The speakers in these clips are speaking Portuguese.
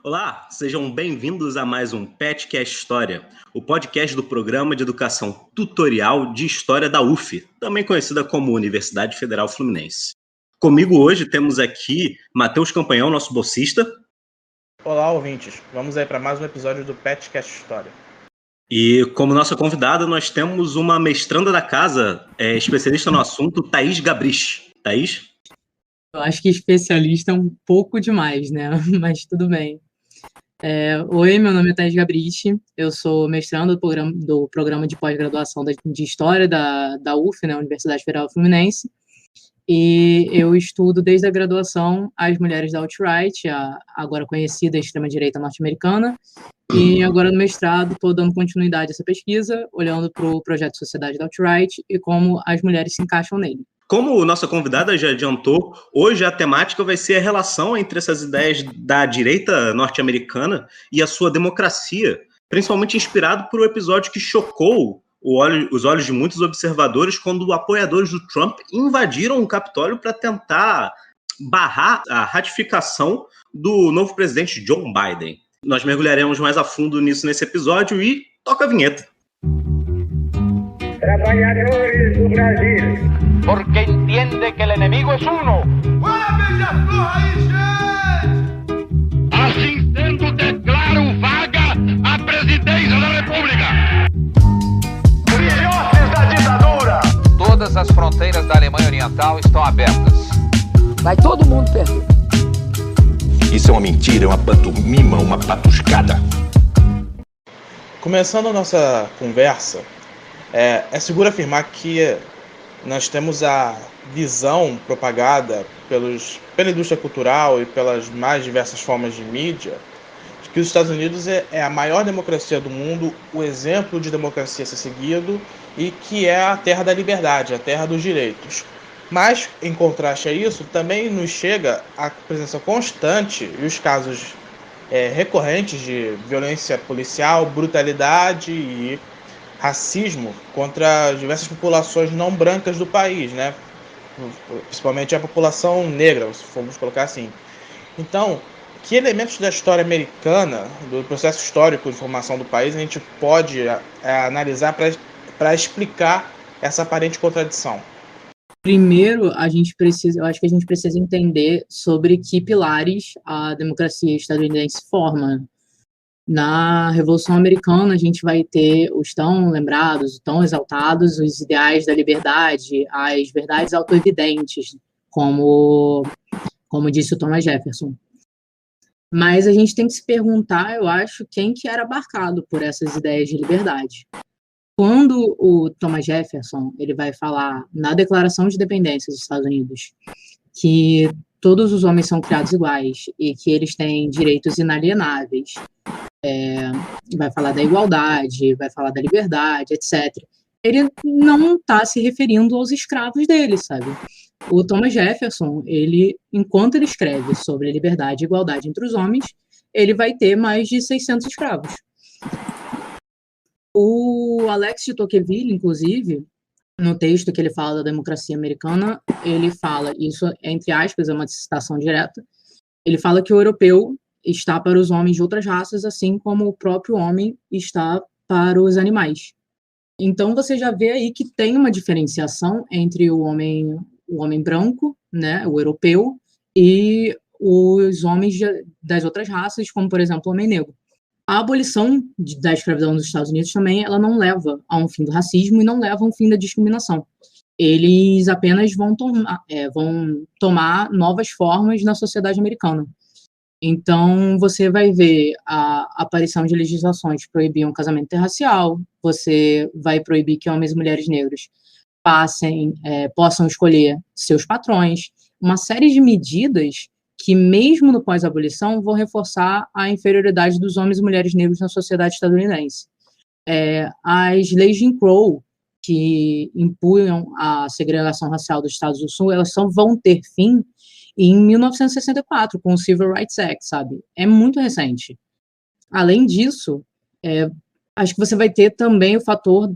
Olá, sejam bem-vindos a mais um PetCast História, o podcast do Programa de Educação Tutorial de História da UF, também conhecida como Universidade Federal Fluminense. Comigo hoje temos aqui Matheus Campanhão, nosso bolsista. Olá, ouvintes. Vamos aí para mais um episódio do PetCast História. E como nossa convidada, nós temos uma mestranda da casa, especialista no assunto, Thaís Gabrich. Thaís? Eu acho que especialista é um pouco demais, né? Mas tudo bem. Oi, meu nome é Thaís Gabrich, eu sou mestranda do programa de pós-graduação de História da UF, né, Universidade Federal Fluminense, e eu estudo desde a graduação as mulheres da alt-right, a agora conhecida extrema-direita norte-americana, e agora no mestrado estou dando continuidade a essa pesquisa, olhando para o projeto Sociedade da Alt-right e como as mulheres se encaixam nele. Como nossa convidada já adiantou, hoje a temática vai ser a relação entre essas ideias da direita norte-americana e a sua democracia, principalmente inspirado por um episódio que chocou os olhos de muitos observadores quando apoiadores do Trump invadiram o Capitólio para tentar barrar a ratificação do novo presidente Joe Biden. Nós mergulharemos mais a fundo nisso nesse episódio e toca a vinheta. Trabalhadores do Brasil. Porque entiende que el enemigo es uno. Assim sendo, declaro vaga a presidência da República. Filhotes da ditadura. Todas as fronteiras da Alemanha Oriental estão abertas. Vai todo mundo perder. Isso é uma mentira, é uma pantomima, uma patuscada. Começando a nossa conversa, é seguro afirmar que nós temos a visão propagada pela indústria cultural e pelas mais diversas formas de mídia de que os Estados Unidos é a maior democracia do mundo, o exemplo de democracia a ser seguido e que é a terra da liberdade, a terra dos direitos. Mas, em contraste a isso, também nos chega a presença constante e os casos recorrentes de violência policial, brutalidade e racismo contra diversas populações não brancas do país, né? Principalmente a população negra, se formos colocar assim. Então, que elementos da história americana, do processo histórico de formação do país, a gente pode analisar para explicar essa aparente contradição? Primeiro, eu acho que a gente precisa entender sobre que pilares a democracia estadunidense forma. Na Revolução Americana, a gente vai ter os tão lembrados, tão exaltados, os ideais da liberdade, as verdades autoevidentes, como disse o Thomas Jefferson. Mas a gente tem que se perguntar, eu acho, quem que era abarcado por essas ideias de liberdade. Quando o Thomas Jefferson ele vai falar na Declaração de Independência dos Estados Unidos que todos os homens são criados iguais e que eles têm direitos inalienáveis, vai falar da igualdade, vai falar da liberdade, etc. Ele não está se referindo aos escravos dele, sabe? O Thomas Jefferson, enquanto ele escreve sobre liberdade e igualdade entre os homens, ele vai ter mais de 600 escravos. O Alex de Tocqueville, inclusive, no texto que ele fala da democracia americana, ele fala, isso entre aspas, é uma citação direta, ele fala que o europeu está para os homens de outras raças, assim como o próprio homem está para os animais. Então, você já vê aí que tem uma diferenciação entre o homem branco, né, o europeu, e os homens das outras raças, como, por exemplo, o homem negro. A abolição da escravidão nos Estados Unidos também, ela não leva a um fim do racismo e não leva a um fim da discriminação. Eles apenas vão tomar novas formas na sociedade americana. Então, você vai ver a aparição de legislações que proibiam casamento interracial, você vai proibir que homens e mulheres negros possam escolher seus patrões, uma série de medidas que, mesmo no pós-abolição, vão reforçar a inferioridade dos homens e mulheres negros na sociedade estadunidense. As leis de Jim Crow, que impunham a segregação racial dos Estados do Sul, elas só vão ter fim em 1964, com o Civil Rights Act, sabe? É muito recente. Além disso, acho que você vai ter também o fator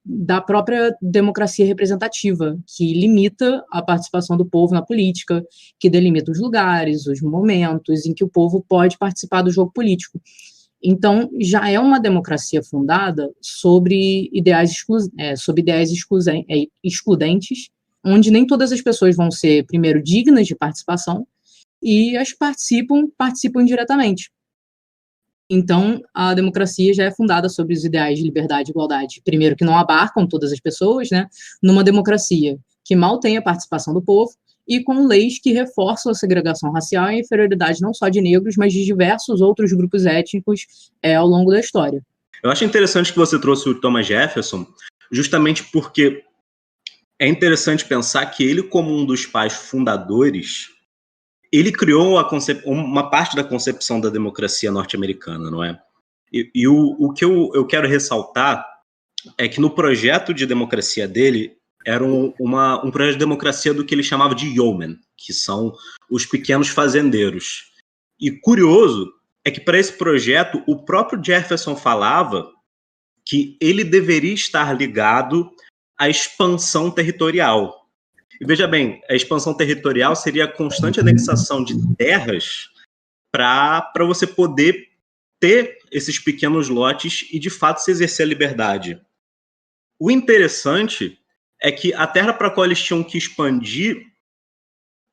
da própria democracia representativa, que limita a participação do povo na política, que delimita os lugares, os momentos em que o povo pode participar do jogo político. Então, já é uma democracia fundada sobre ideais excludentes, onde nem todas as pessoas vão ser, primeiro, dignas de participação, e as que participam diretamente. Então, a democracia já é fundada sobre os ideais de liberdade e igualdade, primeiro, que não abarcam todas as pessoas, né, numa democracia que mal tem a participação do povo, e com leis que reforçam a segregação racial e a inferioridade não só de negros, mas de diversos outros grupos étnicos ao longo da história. Eu acho interessante que você trouxe o Thomas Jefferson, justamente porque é interessante pensar que ele, como um dos pais fundadores, ele criou uma parte da concepção da democracia norte-americana, não é? E o que eu quero ressaltar é que no projeto de democracia dele, era um projeto de democracia do que ele chamava de yeomen, que são os pequenos fazendeiros. E curioso é que para esse projeto, o próprio Jefferson falava que ele deveria estar ligado à expansão territorial. E veja bem, a expansão territorial seria a constante anexação de terras para você poder ter esses pequenos lotes e, de fato, se exercer a liberdade. O interessante é que a terra para a qual eles tinham que expandir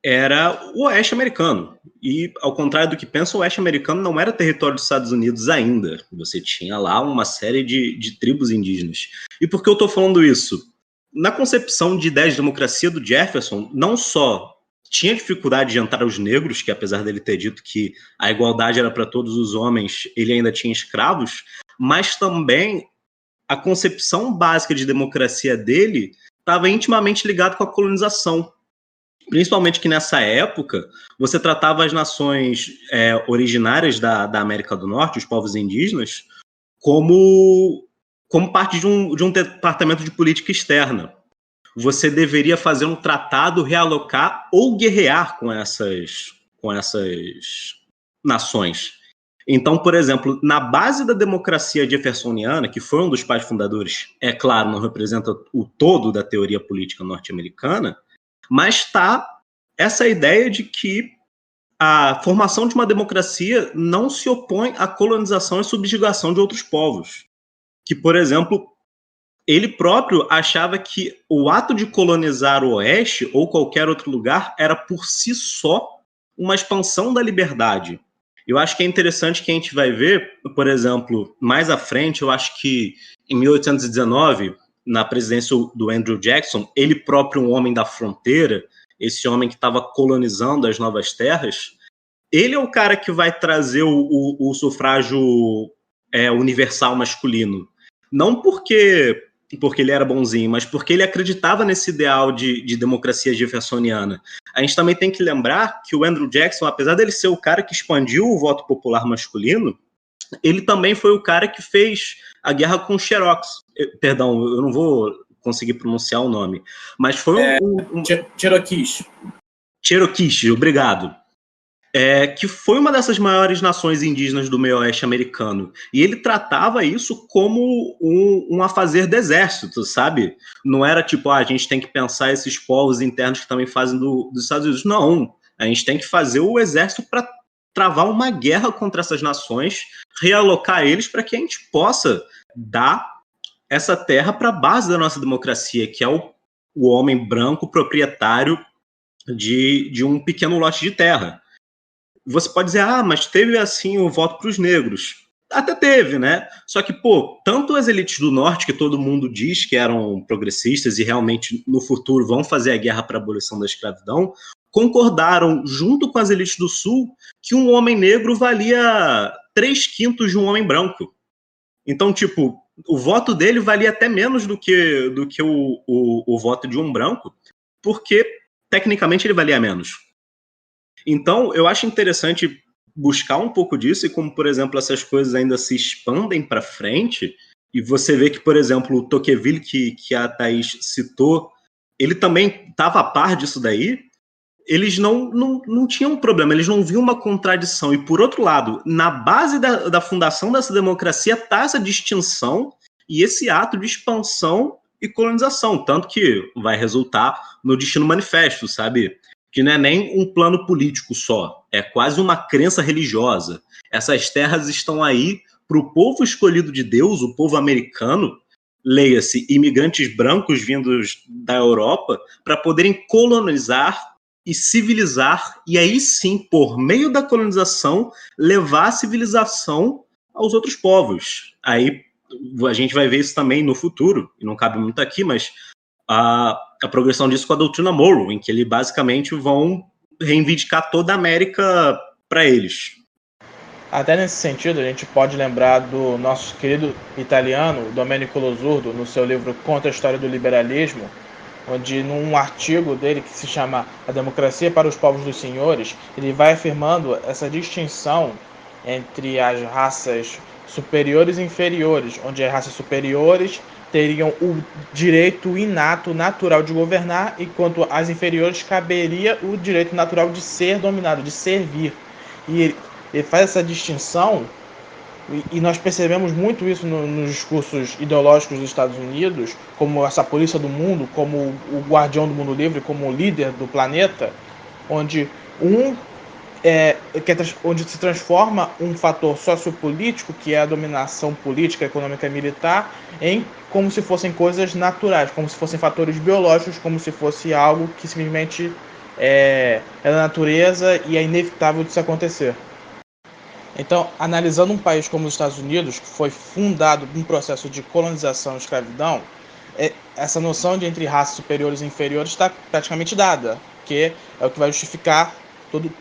era o oeste americano. E, ao contrário do que pensa, o oeste americano não era território dos Estados Unidos ainda. Você tinha lá uma série de tribos indígenas. E por que eu estou falando isso? Na concepção de ideias de democracia do Jefferson, não só tinha dificuldade de entrar os negros, que apesar dele ter dito que a igualdade era para todos os homens, ele ainda tinha escravos, mas também a concepção básica de democracia dele estava intimamente ligado com a colonização. Principalmente que nessa época, você tratava as nações originárias da América do Norte, os povos indígenas, como parte de um departamento de política externa. Você deveria fazer um tratado, realocar ou guerrear com essas nações. Então, por exemplo, na base da democracia jeffersoniana, que foi um dos pais fundadores, é claro, não representa o todo da teoria política norte-americana, mas está essa ideia de que a formação de uma democracia não se opõe à colonização e subjugação de outros povos. Que, por exemplo, ele próprio achava que o ato de colonizar o Oeste ou qualquer outro lugar era por si só uma expansão da liberdade. Eu acho que é interessante que a gente vai ver, por exemplo, mais à frente, eu acho que em 1819, na presidência do Andrew Jackson, ele próprio, um homem da fronteira, esse homem que estava colonizando as novas terras, ele é o cara que vai trazer o sufrágio universal masculino. Não porque ele era bonzinho, mas porque ele acreditava nesse ideal de democracia jeffersoniana. A gente também tem que lembrar que o Andrew Jackson, apesar dele ser o cara que expandiu o voto popular masculino, ele também foi o cara que fez a guerra com os Cherokees. Perdão, eu não vou conseguir pronunciar o nome, mas foi Cherokees. Cherokees, obrigado. Que foi uma dessas maiores nações indígenas do meio oeste americano. E ele tratava isso como um afazer do exército, sabe? Não era tipo, a gente tem que pensar esses povos internos que também fazem dos Estados Unidos. Não, a gente tem que fazer o exército para travar uma guerra contra essas nações, realocar eles para que a gente possa dar essa terra para a base da nossa democracia, que é o homem branco proprietário de um pequeno lote de terra. Você pode dizer, mas teve assim o voto para os negros. Até teve, né? Só que, tanto as elites do norte, que todo mundo diz que eram progressistas e realmente no futuro vão fazer a guerra para a abolição da escravidão, concordaram, junto com as elites do sul, que um homem negro valia 3/5 de um homem branco. Então, o voto dele valia até menos do que o voto de um branco, porque, tecnicamente, ele valia menos. Então, eu acho interessante buscar um pouco disso e como, por exemplo, essas coisas ainda se expandem para frente e você vê que, por exemplo, o Tocqueville, que a Thaís citou, ele também estava a par disso daí, eles não tinham problema, eles não viam uma contradição. E, por outro lado, na base da fundação dessa democracia está essa distinção e esse ato de expansão e colonização, tanto que vai resultar no Destino Manifesto, sabe? Que não é nem um plano político só, é quase uma crença religiosa. Essas terras estão aí para o povo escolhido de Deus, o povo americano, leia-se, imigrantes brancos vindos da Europa, para poderem colonizar e civilizar, e aí sim, por meio da colonização, levar a civilização aos outros povos. Aí a gente vai ver isso também no futuro, e não cabe muito aqui, mas a progressão disso com a doutrina Monroe, em que eles basicamente vão reivindicar toda a América para eles. Até nesse sentido, a gente pode lembrar do nosso querido italiano, Domenico Losurdo, no seu livro Contra a História do Liberalismo, onde num artigo dele que se chama A Democracia para os Povos dos Senhores, ele vai afirmando essa distinção entre as raças superiores e inferiores, onde as raças superiores teriam o direito inato, natural de governar, enquanto as inferiores caberia o direito natural de ser dominado, de servir. E ele faz essa distinção, e nós percebemos muito isso nos discursos ideológicos dos Estados Unidos, como essa polícia do mundo, como o guardião do mundo livre, como o líder do planeta, onde onde se transforma um fator sociopolítico, que é a dominação política, econômica e militar, em como se fossem coisas naturais, como se fossem fatores biológicos, como se fosse algo que simplesmente é da natureza e é inevitável de se acontecer. Então, analisando um país como os Estados Unidos, que foi fundado num processo de colonização e escravidão, essa noção de entre raças superiores e inferiores está praticamente dada, que é o que vai justificar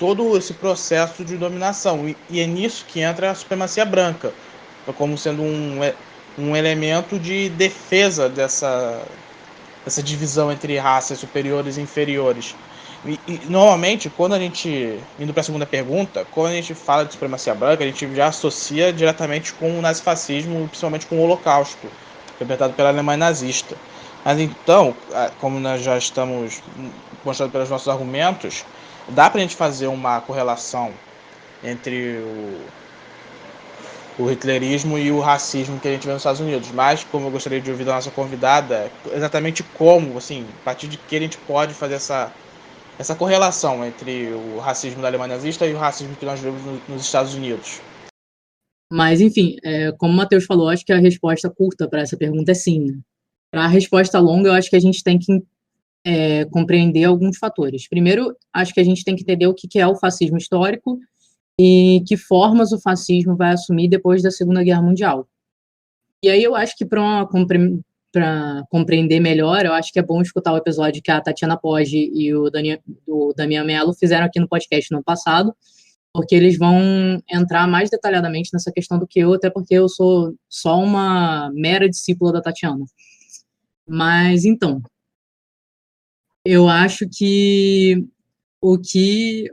todo esse processo de dominação. E é nisso que entra a supremacia branca, como sendo um elemento de defesa dessa divisão entre raças superiores e inferiores. E normalmente, quando a gente, indo para a segunda pergunta, quando a gente fala de supremacia branca, a gente já associa diretamente com o nazifascismo, principalmente com o Holocausto, perpetrado pela Alemanha nazista. Mas então, como nós já estamos mostrando pelos nossos argumentos, dá para a gente fazer uma correlação entre o hitlerismo e o racismo que a gente vê nos Estados Unidos. Mas, como eu gostaria de ouvir da nossa convidada, exatamente como, assim, a partir de que a gente pode fazer essa correlação entre o racismo da Alemanha nazista e o racismo que nós vemos nos Estados Unidos. Mas, enfim, como o Matheus falou, acho que a resposta curta para essa pergunta é sim. Né? Para a resposta longa, eu acho que a gente tem que compreender alguns fatores. Primeiro, acho que a gente tem que entender o que é o fascismo histórico e que formas o fascismo vai assumir depois da Segunda Guerra Mundial. E aí eu acho que para compreender melhor, eu acho que é bom escutar o episódio que a Tatiana Poggi e o Damian Mello fizeram aqui no podcast no ano passado, porque eles vão entrar mais detalhadamente nessa questão do que eu, até porque eu sou só uma mera discípula da Tatiana. Mas, então, eu acho que o que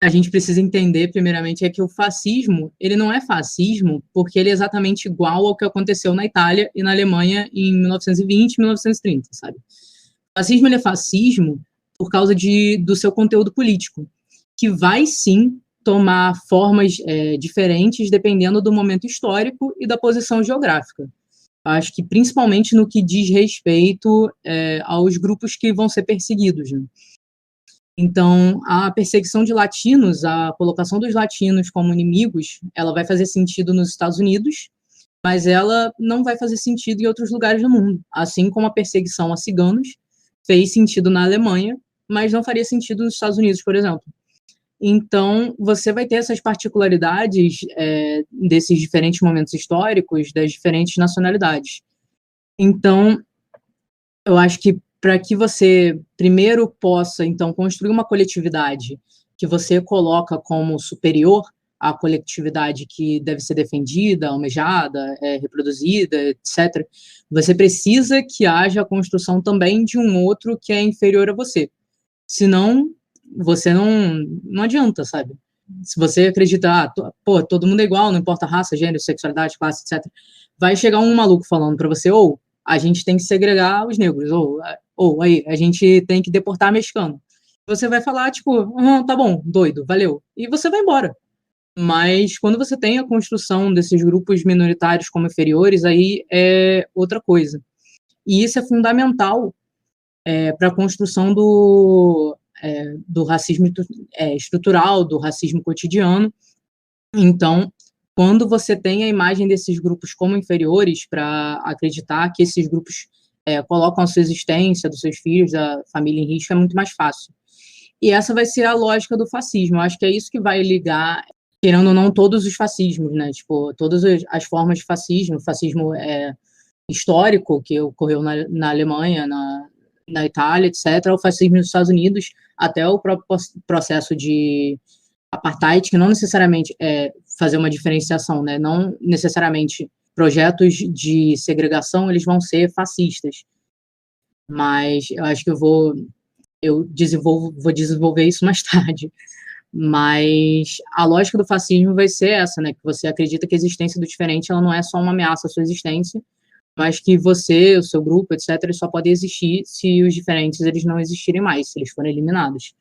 a gente precisa entender, primeiramente, é que o fascismo, ele não é fascismo porque ele é exatamente igual ao que aconteceu na Itália e na Alemanha em 1920 e 1930, sabe? O fascismo, ele é fascismo por causa do seu conteúdo político, que vai, sim, tomar formas diferentes dependendo do momento histórico e da posição geográfica. Acho que principalmente no que diz respeito aos grupos que vão ser perseguidos, né? Então, a perseguição de latinos, a colocação dos latinos como inimigos, ela vai fazer sentido nos Estados Unidos, mas ela não vai fazer sentido em outros lugares do mundo. Assim como a perseguição a ciganos fez sentido na Alemanha, mas não faria sentido nos Estados Unidos, por exemplo. Então, você vai ter essas particularidades desses diferentes momentos históricos, das diferentes nacionalidades. Então, eu acho que para que você primeiro possa, então, construir uma coletividade que você coloca como superior à coletividade que deve ser defendida, almejada, reproduzida, etc., você precisa que haja a construção também de um outro que é inferior a você. Senão, você não adianta, sabe? Se você acredita, todo mundo é igual, não importa raça, gênero, sexualidade, classe, etc., vai chegar um maluco falando para você, a gente tem que segregar os negros, ou aí, a gente tem que deportar mexicano. Você vai falar, tipo, tá bom, doido, valeu. E você vai embora. Mas quando você tem a construção desses grupos minoritários como inferiores, aí é outra coisa. E isso é fundamental para a construção do racismo estrutural, do racismo cotidiano. Então, quando você tem a imagem desses grupos como inferiores, para acreditar que esses grupos colocam a sua existência, dos seus filhos, da família em risco, é muito mais fácil. E essa vai ser a lógica do fascismo. Eu acho que é isso que vai ligar, querendo ou não, todos os fascismos, né? Tipo, todas as formas de fascismo, fascismo histórico, que ocorreu na Alemanha, na Itália, etc., o fascismo nos Estados Unidos, até o próprio processo de apartheid, que não necessariamente é fazer uma diferenciação, né? Não necessariamente projetos de segregação eles vão ser fascistas, mas eu acho que vou desenvolver isso mais tarde. Mas a lógica do fascismo vai ser essa, né? Que você acredita que a existência do diferente ela não é só uma ameaça à sua existência, mas que você, o seu grupo, etc., eles só podem existir se os diferentes eles não existirem mais, se eles forem eliminados.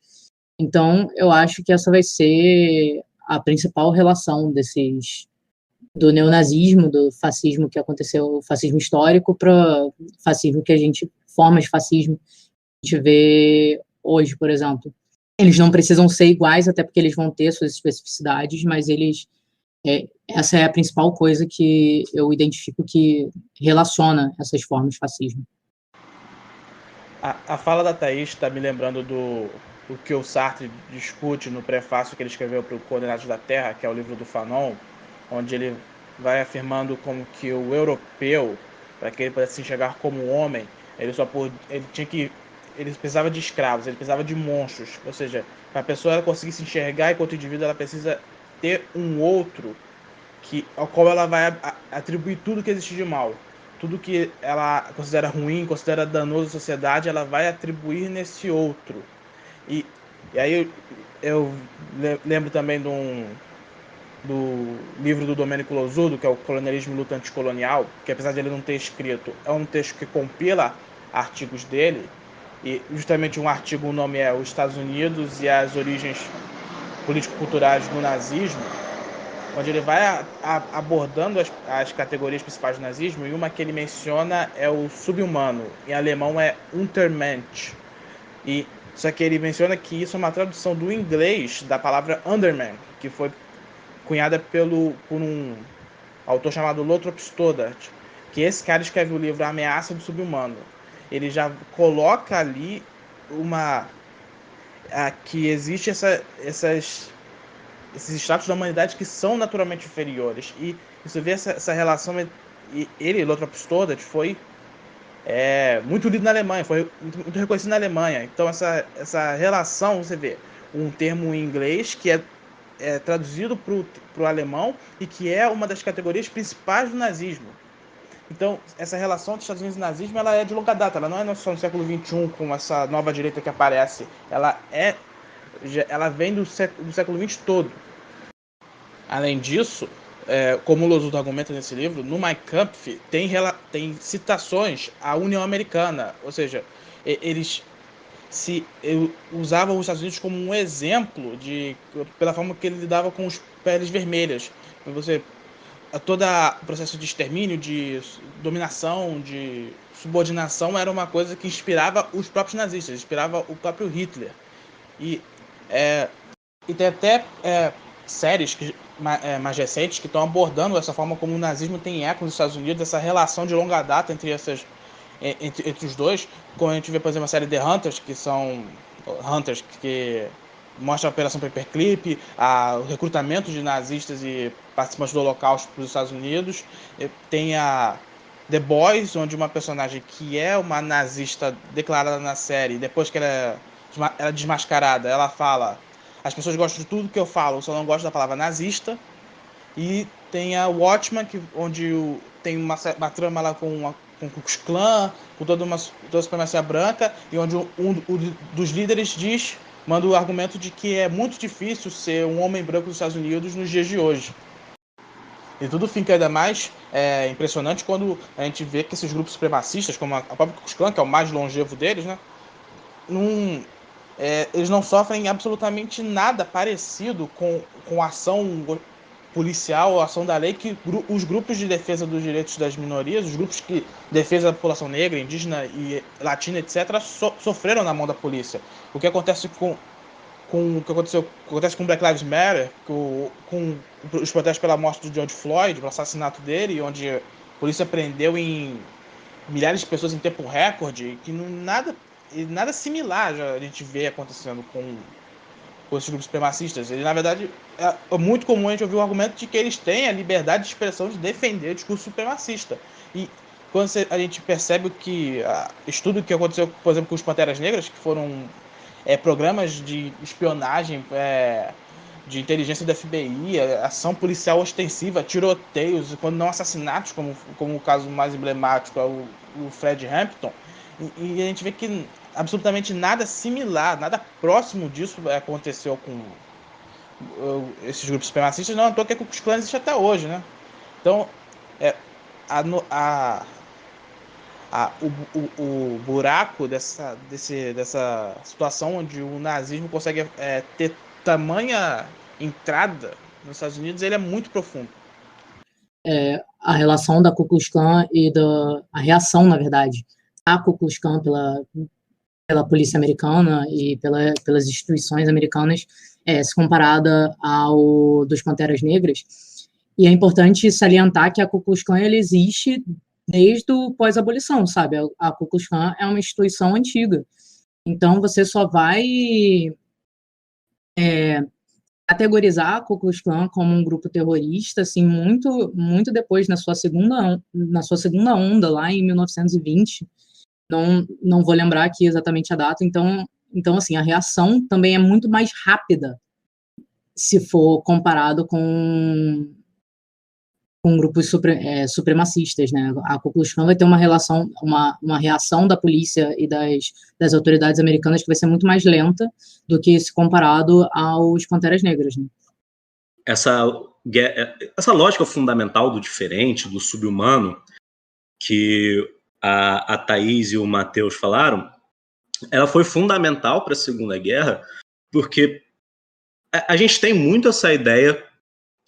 Então, eu acho que essa vai ser a principal relação do neonazismo, do fascismo que aconteceu, o fascismo histórico, para o fascismo formas de fascismo que a gente vê hoje, por exemplo. Eles não precisam ser iguais, até porque eles vão ter suas especificidades, mas essa é a principal coisa que eu identifico que relaciona essas formas de fascismo. A fala da Thaís está me lembrando do que o Sartre discute no prefácio que ele escreveu para o Coordenados da Terra, que é o livro do Fanon, onde ele vai afirmando como que o europeu, para que ele pudesse se enxergar como homem, ele precisava de escravos, ele precisava de monstros, ou seja, para a pessoa conseguir se enxergar enquanto indivíduo, ela precisa ter um outro ao qual ela vai atribuir tudo que existe de mal. Tudo que ela considera ruim, considera danoso à sociedade, ela vai atribuir nesse outro. E aí eu lembro também do livro do Domênico Losurdo, que é o Colonialismo e Luta Anticolonial, que apesar de ele não ter escrito, é um texto que compila artigos dele, e justamente um artigo, o nome é Os Estados Unidos e as Origens Político-Culturais do Nazismo, onde ele vai abordando as categorias principais do nazismo, e uma que ele menciona é o subhumano, em alemão é Untermensch. Só que ele menciona que isso é uma tradução do inglês da palavra Underman, que foi cunhada por um autor chamado Lothrop Stoddard, que esse cara escreve o livro A Ameaça do Subhumano. Ele já coloca ali que existe esses estratos da humanidade que são naturalmente inferiores. E você vê essa relação. E ele, Lothrop Stoddard, foi muito lido na Alemanha, foi muito reconhecido na Alemanha. Então, essa relação, você vê um termo em inglês que é traduzido para o alemão e que é uma das categorias principais do nazismo. Então, essa relação dos Estados Unidos e nazismo ela é de longa data, ela não é só no século XXI com essa nova direita que aparece, ela vem do século XX todo. Além disso, como o Losurdo argumenta nesse livro, no Mein Kampf tem citações à União Americana, ou seja, eles usavam os Estados Unidos como um exemplo pela forma que ele lidava com os peles vermelhas. Todo o processo de extermínio, de dominação, de subordinação era uma coisa que inspirava os próprios nazistas, inspirava o próprio Hitler. E tem até séries mais recentes que estão abordando essa forma como o nazismo tem eco nos Estados Unidos, essa relação de longa data entre os dois. Como a gente vê, por exemplo, a série The Hunters, que mostra a Operação Paperclip, o recrutamento de nazistas e participantes do Holocausto para os Estados Unidos. Tem a The Boys, onde uma personagem que é uma nazista declarada na série, depois que ela é desmascarada, ela fala: as pessoas gostam de tudo que eu falo, só não gostam da palavra nazista. E tem a Watchmen, onde tem uma trama lá com o Ku Klux Klan, com toda a supremacia branca, e onde um dos líderes manda o argumento de que é muito difícil ser um homem branco nos Estados Unidos nos dias de hoje. E tudo fica ainda mais impressionante quando a gente vê que esses grupos supremacistas, como a própria Ku Klux Klan, que é o mais longevo deles, né, eles não sofrem absolutamente nada parecido com a ação policial, a ação da lei, que os grupos de defesa dos direitos das minorias, os grupos que defesa da população negra, indígena e latina, etc., sofreram na mão da polícia. O que acontece com o que acontece com Black Lives Matter, com os protestos pela morte do George Floyd, pelo assassinato dele, onde a polícia prendeu milhares de pessoas em tempo recorde, que nada similar já a gente vê acontecendo com esses grupos supremacistas. Ele, na verdade, é muito comum a gente ouvir o argumento de que eles têm a liberdade de expressão de defender o discurso supremacista. E quando a gente percebe que estudo que aconteceu, por exemplo, com os Panteras Negras, que foram programas de espionagem, de inteligência da FBI, ação policial ostensiva, tiroteios, quando não assassinatos, como o caso mais emblemático é o Fred Hampton, e a gente vê que absolutamente nada similar, nada próximo disso aconteceu com esses grupos supremacistas, não é à toa que a Ku Klux Klan existe até hoje, né? Então, o buraco dessa situação onde o nazismo consegue ter tamanha entrada nos Estados Unidos, ele é muito profundo. A relação da Ku Klux Klan e a reação, na verdade, à Ku Klux Klan pela polícia americana e pelas instituições americanas, se comparada ao dos Panteras Negras. E é importante salientar que a Ku Klux Klan existe desde o pós-abolição, sabe? A Ku Klux Klan é uma instituição antiga. Então, você só vai categorizar a Ku Klux Klan como um grupo terrorista, assim, muito, muito depois, na sua segunda onda, lá em 1920. Não vou lembrar aqui exatamente a data. Então, assim, a reação também é muito mais rápida se for comparado com grupos supremacistas, né? A Ku Klux Klan vai ter uma reação da polícia e das autoridades americanas que vai ser muito mais lenta do que se comparado aos Panteras Negras, né? Essa lógica fundamental do diferente, do subhumano, que a Thaís e o Matheus falaram, ela foi fundamental para a Segunda Guerra, porque a gente tem muito essa ideia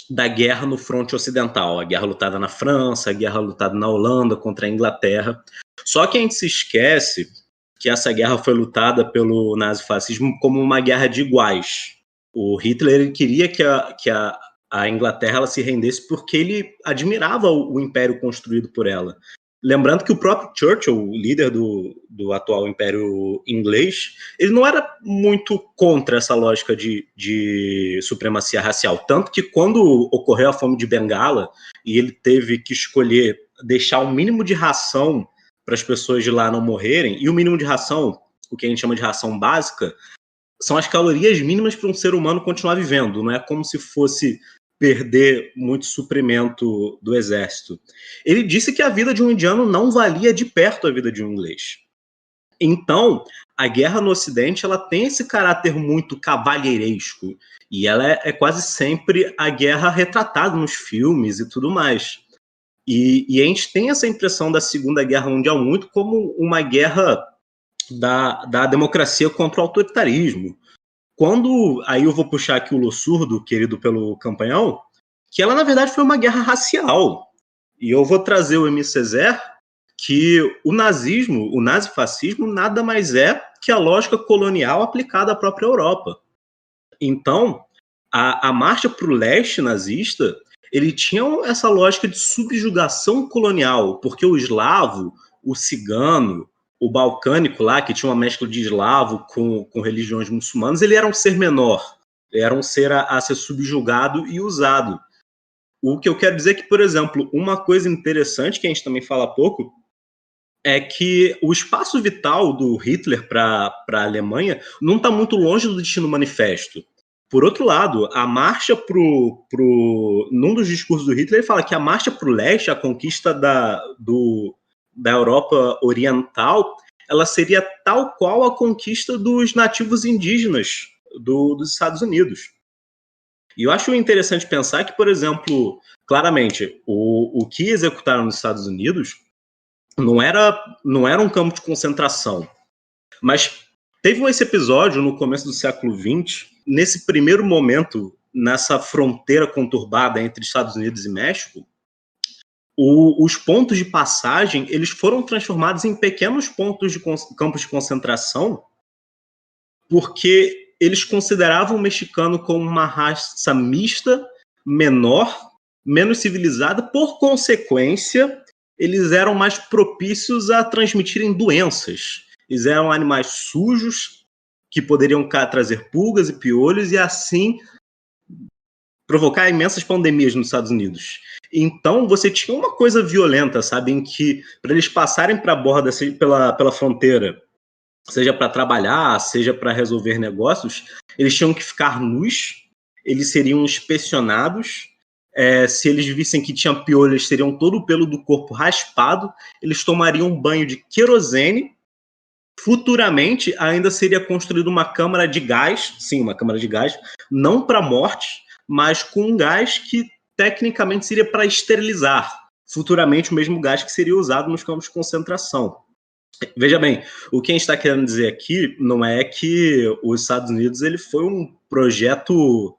da guerra no fronte ocidental, a guerra lutada na França, a guerra lutada na Holanda contra a Inglaterra. Só que a gente se esquece que essa guerra foi lutada pelo nazifascismo como uma guerra de iguais. O Hitler ele queria que a Inglaterra ela se rendesse porque ele admirava o império construído por ela. Lembrando que o próprio Churchill, o líder do atual Império Inglês, ele não era muito contra essa lógica de supremacia racial. Tanto que quando ocorreu a fome de Bengala e ele teve que escolher deixar o mínimo de ração para as pessoas de lá não morrerem, e o mínimo de ração, o que a gente chama de ração básica, são as calorias mínimas para um ser humano continuar vivendo. Não é como se fosse perder muito suprimento do exército. Ele disse que a vida de um indiano não valia de perto a vida de um inglês. Então, a guerra no Ocidente ela tem esse caráter muito cavalheiresco, e ela é quase sempre a guerra retratada nos filmes e tudo mais. E a gente tem essa impressão da Segunda Guerra Mundial muito como uma guerra da democracia contra o autoritarismo. Aí eu vou puxar aqui o Lossurdo, querido pelo Campanhão, que ela, na verdade, foi uma guerra racial. E eu vou trazer o Aimé Césaire, que o nazifascismo, nada mais é que a lógica colonial aplicada à própria Europa. Então, a marcha para o leste nazista, ele tinha essa lógica de subjugação colonial, porque o eslavo, o cigano, o balcânico lá, que tinha uma mescla de eslavo com religiões muçulmanas, ele era um ser menor, ele era um ser a ser subjugado e usado. O que eu quero dizer é que, por exemplo, uma coisa interessante que a gente também fala pouco é que o espaço vital do Hitler para a Alemanha não está muito longe do Destino Manifesto. Por outro lado, a marcha num dos discursos do Hitler, ele fala que a marcha para o leste, a conquista da Europa Oriental, ela seria tal qual a conquista dos nativos indígenas dos Estados Unidos. E eu acho interessante pensar que, por exemplo, claramente, o que executaram nos Estados Unidos não era um campo de concentração. Mas teve esse episódio no começo do século XX, nesse primeiro momento nessa fronteira conturbada entre Estados Unidos e México, os pontos de passagem eles foram transformados em pequenos pontos de campos de concentração, porque eles consideravam o mexicano como uma raça mista, menor, menos civilizada. Por consequência, eles eram mais propícios a transmitirem doenças. Eles eram animais sujos, que poderiam trazer pulgas e piolhos, e assim provocar imensas pandemias nos Estados Unidos. Então, você tinha uma coisa violenta, sabe, em que, para eles passarem para a borda, pela fronteira, seja para trabalhar, seja para resolver negócios, eles tinham que ficar nus, eles seriam inspecionados, se eles vissem que tinha piolho, eles teriam todo o pelo do corpo raspado, eles tomariam um banho de querosene. Futuramente, ainda seria construída uma câmara de gás, sim, uma câmara de gás, não para morte, mas com um gás que tecnicamente seria para esterilizar. Futuramente, o mesmo gás que seria usado nos campos de concentração. Veja bem, o que a gente está querendo dizer aqui não é que os Estados Unidos ele foi um projeto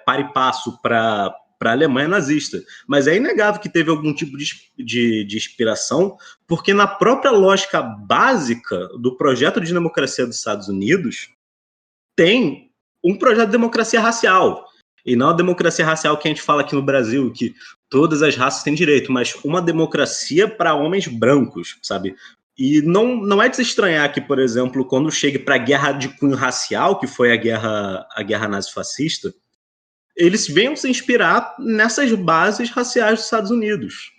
par e passo para a Alemanha nazista, mas é inegável que teve algum tipo de inspiração, porque na própria lógica básica do projeto de democracia dos Estados Unidos tem um projeto de democracia racial, e não a democracia racial que a gente fala aqui no Brasil, que todas as raças têm direito, mas uma democracia para homens brancos, sabe? E não é de se estranhar que, por exemplo, quando chegue para a guerra de cunho racial, que foi a guerra nazi-fascista, eles venham se inspirar nessas bases raciais dos Estados Unidos.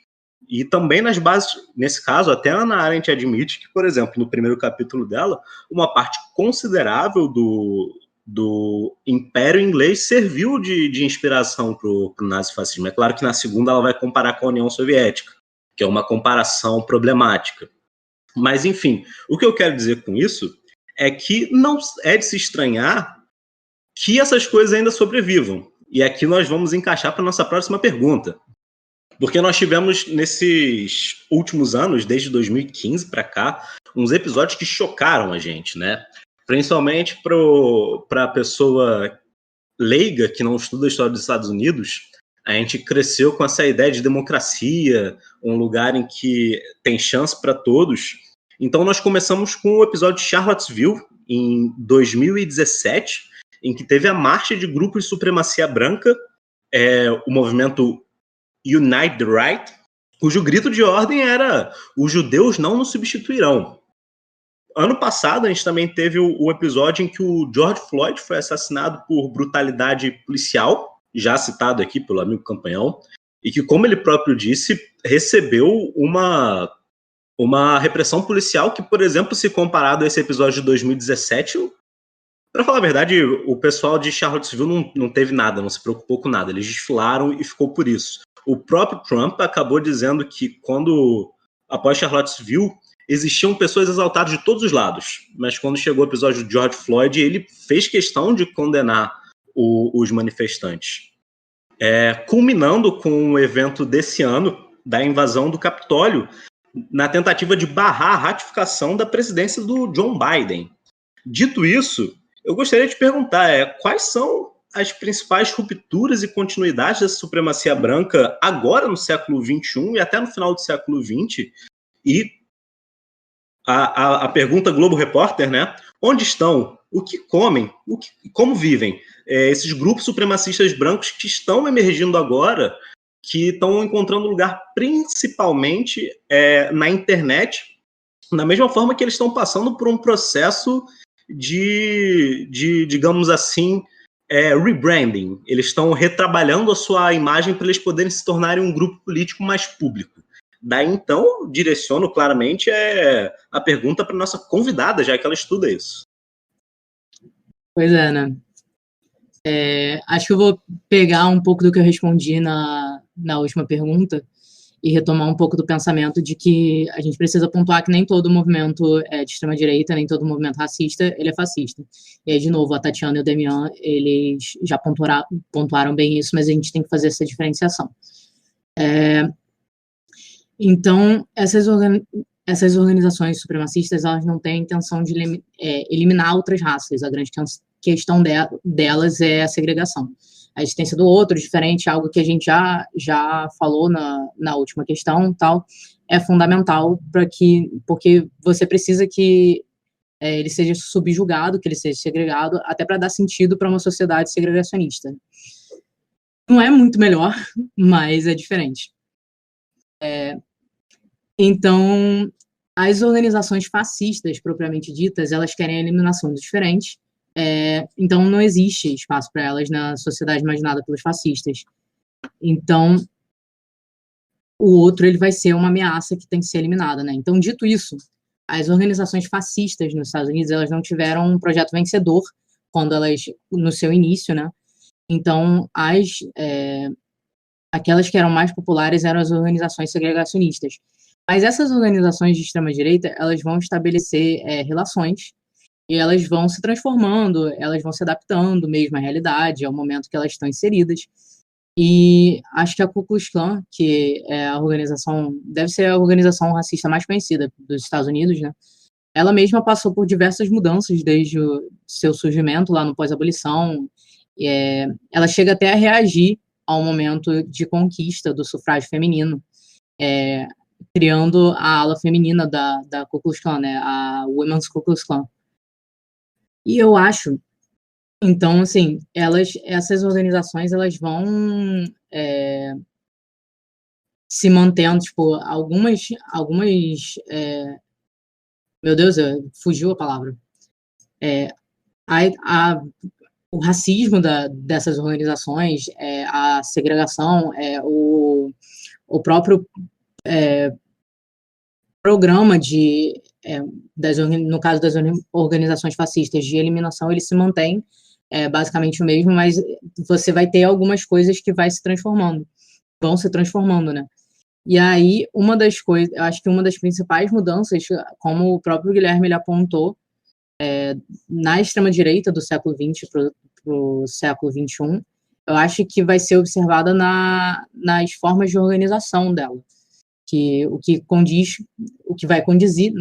E também nas bases, nesse caso, até a Hannah Arendt admite que, por exemplo, no primeiro capítulo dela, uma parte considerável do Império Inglês serviu de inspiração para o nazifascismo. É claro que na segunda ela vai comparar com a União Soviética, que é uma comparação problemática. Mas, enfim, o que eu quero dizer com isso é que não é de se estranhar que essas coisas ainda sobrevivam. E aqui nós vamos encaixar para a nossa próxima pergunta. Porque nós tivemos, nesses últimos anos, desde 2015 para cá, uns episódios que chocaram a gente, né? Principalmente para a pessoa leiga que não estuda a história dos Estados Unidos. A gente cresceu com essa ideia de democracia, um lugar em que tem chance para todos. Então nós começamos com o episódio de Charlottesville, em 2017, em que teve a marcha de grupos de supremacia branca, o movimento Unite the Right, cujo grito de ordem era: os judeus não nos substituirão. Ano passado, a gente também teve o episódio em que o George Floyd foi assassinado por brutalidade policial, já citado aqui pelo amigo Campanhão, e que, como ele próprio disse, recebeu uma repressão policial que, por exemplo, se comparado a esse episódio de 2017, para falar a verdade, o pessoal de Charlottesville não teve nada, não se preocupou com nada, eles desfilaram e ficou por isso. O próprio Trump acabou dizendo que após Charlottesville, existiam pessoas exaltadas de todos os lados, mas quando chegou o episódio de George Floyd, ele fez questão de condenar os manifestantes. Culminando com o evento desse ano, da invasão do Capitólio, na tentativa de barrar a ratificação da presidência do John Biden. Dito isso, eu gostaria de perguntar quais são as principais rupturas e continuidades dessa supremacia branca agora no século XXI e até no final do século XX, e a pergunta Globo Repórter, né? Onde estão? O que comem? Como vivem? Esses grupos supremacistas brancos que estão emergindo agora, que estão encontrando lugar principalmente na internet, da mesma forma que eles estão passando por um processo de digamos assim, rebranding. Eles estão retrabalhando a sua imagem para eles poderem se tornarem um grupo político mais público. Daí, então, direciono claramente a pergunta para nossa convidada, já que ela estuda isso. Pois é, né? Acho que eu vou pegar um pouco do que eu respondi na última pergunta e retomar um pouco do pensamento de que a gente precisa pontuar que nem todo movimento de extrema-direita, nem todo movimento racista, ele é fascista. E aí, de novo, a Tatiana e o Demian, eles já pontuaram bem isso, mas a gente tem que fazer essa diferenciação. Então, essas organizações supremacistas, elas não têm a intenção de eliminar outras raças. A grande questão delas é a segregação. a existência do outro diferente, algo que a gente já falou na última questão, tal, é fundamental porque você precisa que ele seja subjugado, que ele seja segregado, até para dar sentido para uma sociedade segregacionista. Não é muito melhor, mas é diferente. Então, as organizações fascistas, propriamente ditas, elas querem a eliminação dos diferentes, então não existe espaço para elas na sociedade imaginada pelos fascistas. Então, o outro ele vai ser uma ameaça que tem que ser eliminada, né? Então, dito isso, as organizações fascistas nos Estados Unidos, elas não tiveram um projeto vencedor quando elas, no seu início, né? Então, aquelas que eram mais populares eram as organizações segregacionistas. Mas essas organizações de extrema-direita, elas vão estabelecer relações e elas vão se transformando, elas vão se adaptando mesmo à realidade, ao momento que elas estão inseridas. E acho que a Ku Klux Klan, que é a organização, deve ser a organização racista mais conhecida dos Estados Unidos, né? Ela mesma passou por diversas mudanças desde o seu surgimento lá no pós-abolição. Ela chega até a reagir ao momento de conquista do sufrágio feminino, criando a ala feminina da Ku Klux Klan, né? A Women's Ku Klux Klan. E eu acho, então, assim, essas organizações, elas vão se mantendo, tipo, algumas meu Deus, fugiu a palavra. O racismo dessas organizações, a segregação, o próprio programa no caso das organizações fascistas de eliminação, ele se mantém basicamente o mesmo, mas você vai ter algumas coisas que vão se transformando, né? E aí, eu acho que uma das principais mudanças, como o próprio Guilherme ele apontou, na extrema-direita do século XX para o século XXI, eu acho que vai ser observada nas formas de organização dela, o que vai condizer,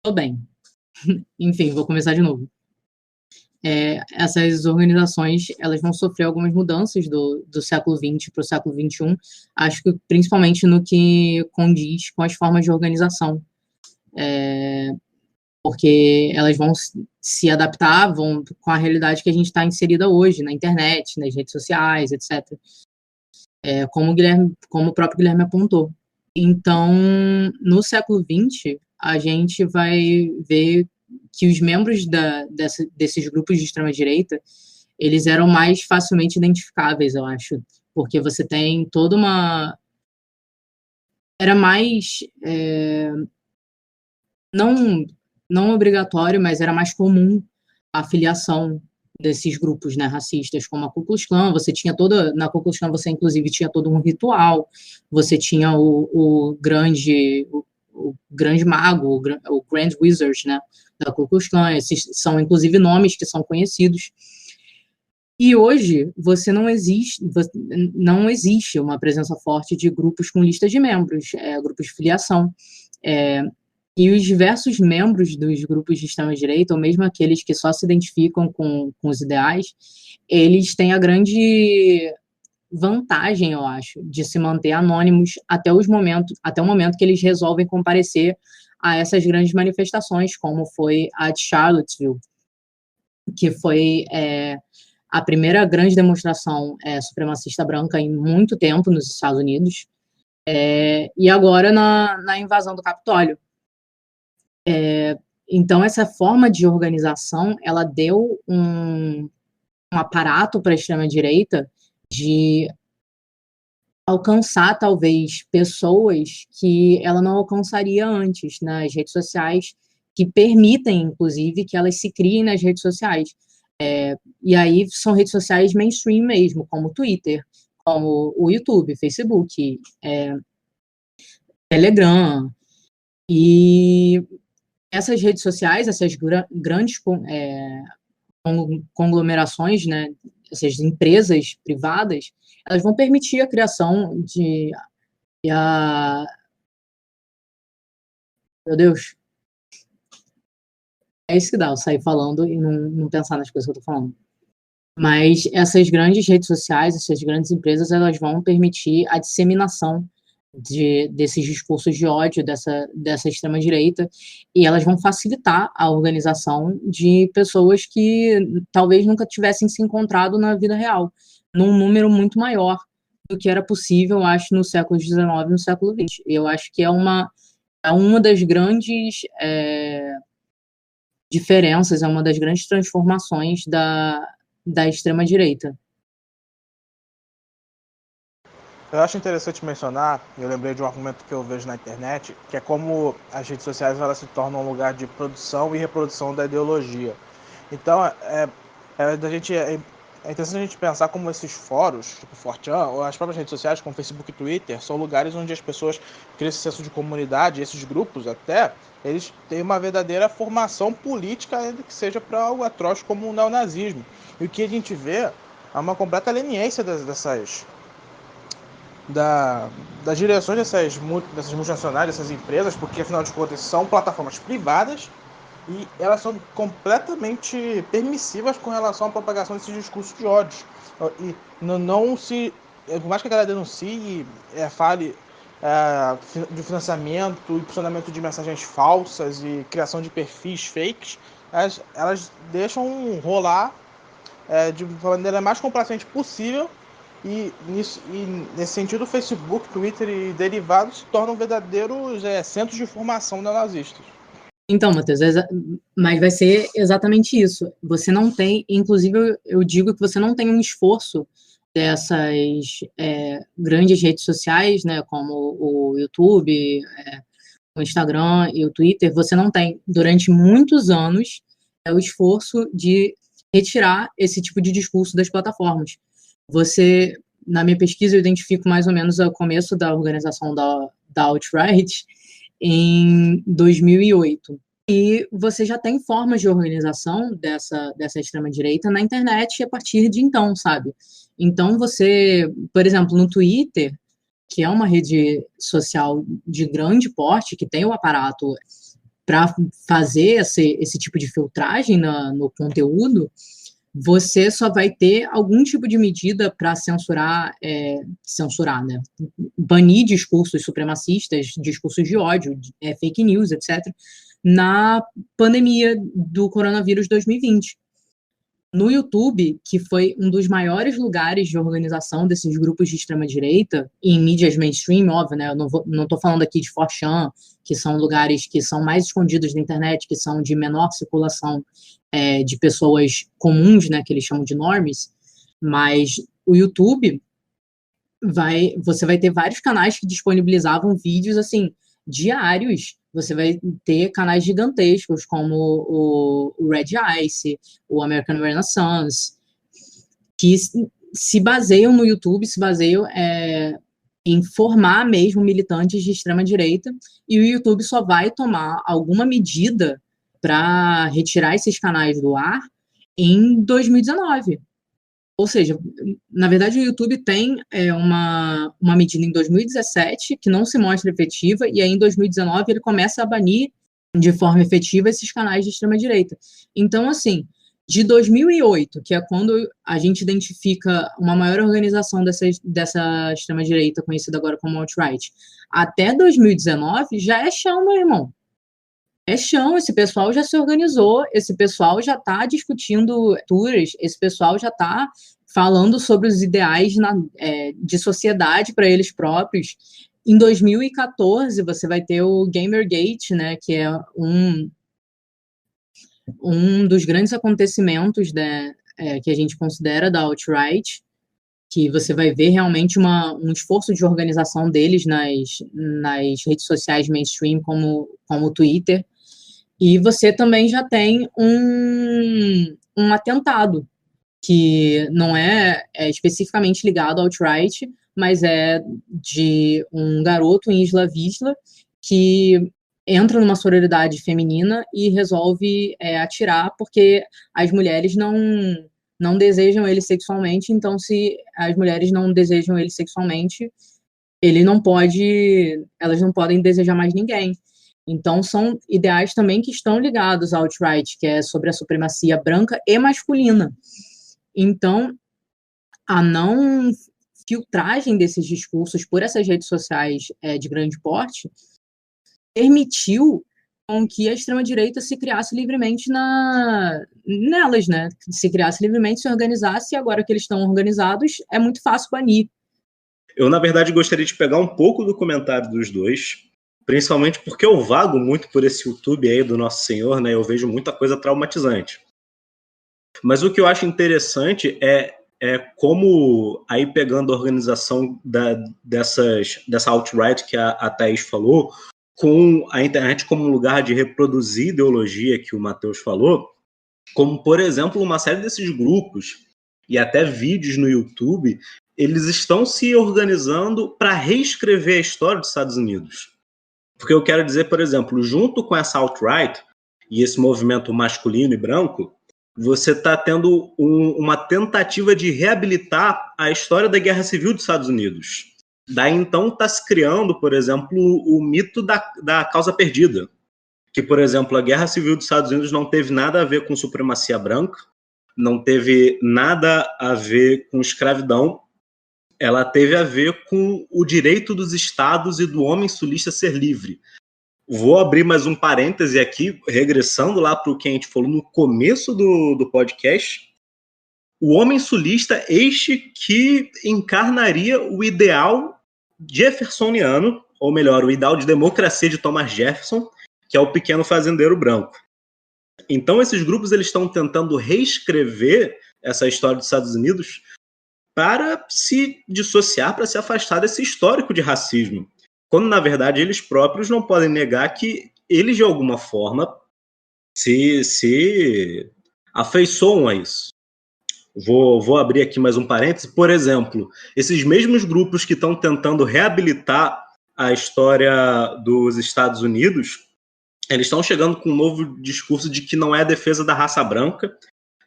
tô bem, enfim, vou começar de novo. Essas organizações, elas vão sofrer algumas mudanças do século XX para o século XXI, acho que principalmente no que condiz com as formas de organização, porque elas vão se adaptar com a realidade que a gente está inserida hoje, na internet, nas redes sociais, etc., como o próprio Guilherme apontou. Então, no século XX, a gente vai ver que os membros desses grupos de extrema-direita, eles eram mais facilmente identificáveis, eu acho, porque você tem toda uma... Era mais... não obrigatório, mas era mais comum a filiação desses grupos, né, racistas, como a Ku Klux Klan. Na Ku Klux Klan você inclusive tinha todo um ritual, você tinha o grande mago, o Grand Wizard, né, da Ku Klux Klan. Esses são inclusive nomes que são conhecidos. E hoje não existe uma presença forte de grupos com listas de membros, grupos de filiação. E os diversos membros dos grupos de extrema-direita, ou mesmo aqueles que só se identificam com os ideais, eles têm a grande vantagem, eu acho, de se manter anônimos até o momento que eles resolvem comparecer a essas grandes manifestações, como foi a de Charlottesville, que foi a primeira grande demonstração supremacista branca em muito tempo nos Estados Unidos, e agora na invasão do Capitólio. Então, essa forma de organização, ela deu um aparato para a extrema-direita de alcançar, talvez, pessoas que ela não alcançaria antes nas redes sociais, que permitem, inclusive, que elas se criem nas redes sociais. E aí são redes sociais mainstream mesmo, como o Twitter, como o YouTube, Facebook, Telegram. E essas redes sociais, essas grandes conglomerações, né, essas empresas privadas, elas vão permitir a criação meu Deus, É isso que dá, eu sair falando e não pensar nas coisas que eu tô falando. Mas essas grandes redes sociais, essas grandes empresas, elas vão permitir a disseminação desses discursos de ódio, dessa extrema-direita, e elas vão facilitar a organização de pessoas que talvez nunca tivessem se encontrado na vida real, num número muito maior do que era possível, eu acho, no século XIX e no século XX. Eu acho que é uma das grandes diferenças, é uma das grandes transformações da extrema-direita. Eu acho interessante mencionar, eu lembrei de um argumento que eu vejo na internet, que é como as redes sociais elas se tornam um lugar de produção e reprodução da ideologia. Então, é interessante a gente pensar como esses fóruns, tipo 4chan, ou as próprias redes sociais, como Facebook e Twitter, são lugares onde as pessoas criam esse senso de comunidade, esses grupos até, eles têm uma verdadeira formação política, ainda que seja para algo atroz como o neonazismo. E o que a gente vê é uma completa leniência das direções dessas multinacionais, dessas empresas, porque afinal de contas são plataformas privadas e elas são completamente permissivas com relação à propagação desses discursos de ódio. E não se, por mais que a galera denuncie, fale de financiamento, impulsionamento de mensagens falsas e criação de perfis fakes, elas deixam rolar de uma maneira mais complacente possível. E nesse sentido, o Facebook, Twitter e derivados se tornam verdadeiros centros de formação neonazistas. Então, Matheus, mas vai ser exatamente isso. Você não tem, inclusive eu digo que você não tem um esforço dessas grandes redes sociais, né, como o YouTube, o Instagram e o Twitter, você não tem, durante muitos anos, o esforço de retirar esse tipo de discurso das plataformas. Você, na minha pesquisa, eu identifico mais ou menos o começo da organização da alt-right em 2008. E você já tem formas de organização dessa extrema-direita na internet a partir de então, sabe? Então você, por exemplo, no Twitter, que é uma rede social de grande porte, que tem o aparato para fazer esse tipo de filtragem no conteúdo, você só vai ter algum tipo de medida para censurar, né? Banir discursos supremacistas, discursos de ódio, fake news, etc., na pandemia do coronavírus 2020. No YouTube, que foi um dos maiores lugares de organização desses grupos de extrema-direita, em mídias mainstream, óbvio, né? Eu não estou falando aqui de 4chan, que são lugares que são mais escondidos da internet, que são de menor circulação de pessoas comuns, né, que eles chamam de normies, mas o YouTube, você vai ter vários canais que disponibilizavam vídeos, assim, diários. Você vai ter canais gigantescos, como o Red Ice, o American Renaissance, que se baseiam no YouTube, se baseiam em formar mesmo militantes de extrema-direita, e o YouTube só vai tomar alguma medida para retirar esses canais do ar em 2019. Ou seja, na verdade, o YouTube tem uma medida em 2017 que não se mostra efetiva, e aí em 2019 ele começa a banir de forma efetiva esses canais de extrema-direita. Então, assim, de 2008, que é quando a gente identifica uma maior organização dessa extrema-direita, conhecida agora como alt-right, até 2019 já é chão, meu irmão. É chão, esse pessoal já se organizou, esse pessoal já está discutindo tours, esse pessoal já está falando sobre os ideais de sociedade para eles próprios. Em 2014, você vai ter o Gamergate, né, que é um dos grandes acontecimentos que a gente considera da alt-right, que você vai ver realmente um esforço de organização deles nas redes sociais mainstream, como o Twitter. E você também já tem um atentado, que não é especificamente ligado ao alt-right, mas é de um garoto em Isla Vista que entra numa sororidade feminina e resolve atirar, porque as mulheres não desejam ele sexualmente. Então, se as mulheres não desejam ele sexualmente, elas não podem desejar mais ninguém. Então, são ideais também que estão ligados ao alt-right, que é sobre a supremacia branca e masculina. Então, a não filtragem desses discursos por essas redes sociais de grande porte permitiu com que a extrema-direita se criasse livremente nelas, né? Se criasse livremente, se organizasse, e agora que eles estão organizados, é muito fácil banir. Eu, na verdade, gostaria de pegar um pouco do comentário dos dois, principalmente porque eu vago muito por esse YouTube aí do Nosso Senhor, né? Eu vejo muita coisa traumatizante. Mas o que eu acho interessante é como, aí pegando a organização dessa alt-right que a Thaís falou, com a internet como um lugar de reproduzir ideologia que o Matheus falou, como, por exemplo, uma série desses grupos e até vídeos no YouTube, eles estão se organizando para reescrever a história dos Estados Unidos. Porque eu quero dizer, por exemplo, junto com essa alt-right e esse movimento masculino e branco, você está tendo uma tentativa de reabilitar a história da Guerra Civil dos Estados Unidos. Daí, então, está se criando, por exemplo, o mito da causa perdida. Que, por exemplo, a Guerra Civil dos Estados Unidos não teve nada a ver com supremacia branca, não teve nada a ver com escravidão, ela teve a ver com o direito dos estados e do homem sulista ser livre. Vou abrir mais um parêntese aqui, regressando lá para o que a gente falou no começo do podcast. O homem sulista, este que encarnaria o ideal jeffersoniano, ou melhor, o ideal de democracia de Thomas Jefferson, que é o pequeno fazendeiro branco. Então, esses grupos eles estão tentando reescrever essa história dos Estados Unidos para se dissociar, para se afastar desse histórico de racismo. Quando, na verdade, eles próprios não podem negar que eles, de alguma forma, se afeiçoam a isso. Vou abrir aqui mais um parêntese. Por exemplo, esses mesmos grupos que estão tentando reabilitar a história dos Estados Unidos, eles estão chegando com um novo discurso de que não é a defesa da raça branca,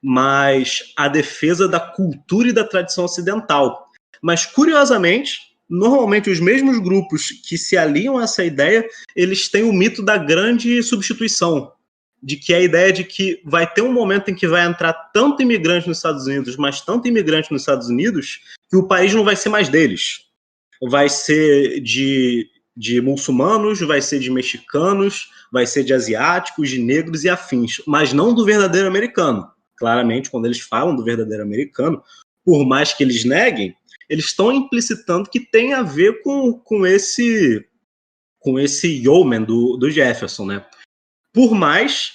mas a defesa da cultura e da tradição ocidental. Mas, curiosamente, normalmente os mesmos grupos que se aliam a essa ideia, eles têm o mito da grande substituição, de que a ideia de que vai ter um momento em que vai entrar tanto imigrante nos Estados Unidos, mas tanto imigrante nos Estados Unidos, que o país não vai ser mais deles. Vai ser de muçulmanos, vai ser de mexicanos, vai ser de asiáticos, de negros e afins, mas não do verdadeiro americano. Claramente, quando eles falam do verdadeiro americano, por mais que eles neguem, eles estão implicitando que tem a ver com esse yeoman do Jefferson, né? Por mais